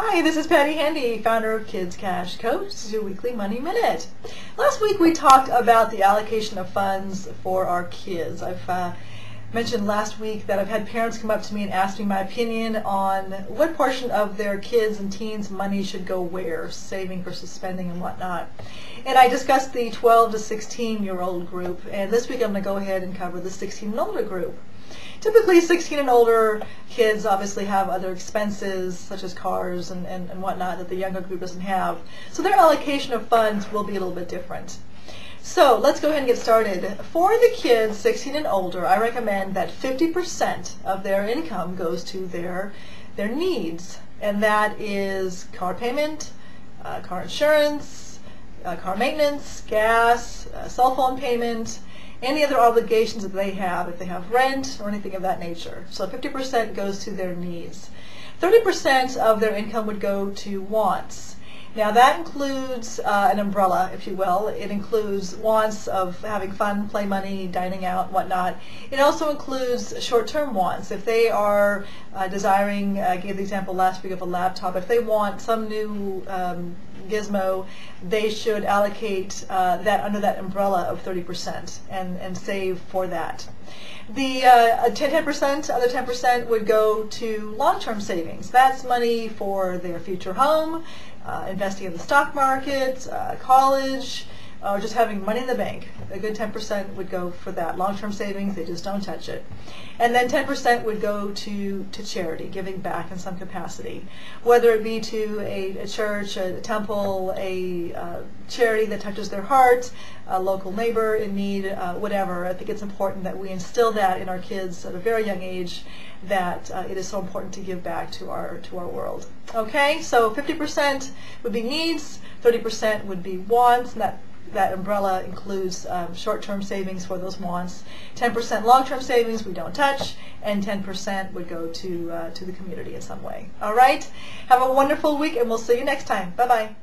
Hi, this is Patti Handy, founder of Kids Cash Coach. This is your weekly Money Minute. Last week we talked about the allocation of funds for our kids. I've mentioned last week that I've had parents come up to me and ask me my opinion on what portion of their kids' and teens' money should go where, saving versus spending and whatnot. And I discussed the 12 to 16-year-old group, and this week I'm going to go ahead and cover the 16 and older group. Typically 16 and older kids obviously have other expenses such as cars and whatnot that the younger group doesn't have. So their allocation of funds will be a little bit different. So let's go ahead and get started. For the kids 16 and older, I recommend that 50% of their income goes to their needs. And that is car payment, car insurance, car maintenance, gas, cell phone payment, any other obligations that they have, if they have rent or anything of that nature. So 50% goes to their needs. 30% of their income would go to wants. Now that includes an umbrella, if you will. It includes wants of having fun, play money, dining out, whatnot. It also includes short-term wants. If they are desiring, I gave the example last week of a laptop, if they want some new gizmo, they should allocate that under that umbrella of 30% and save for that. The 10%, other 10% would go to long-term savings. That's money for their future home, investing in the stock market, college, or just having money in the bank. A good 10% would go for that. Long-term savings, they just don't touch it. And then 10% would go to charity, giving back in some capacity, whether it be to a church, a temple, a charity that touches their heart, a local neighbor in need, whatever. I think it's important that we instill that in our kids at a very young age, that it is so important to give back to our world. Okay, so 50% would be needs, 30% would be wants, and that umbrella includes short-term savings for those wants, 10% long-term savings we don't touch, and 10% would go to the community in some way. All right, have a wonderful week, and we'll see you next time. Bye-bye.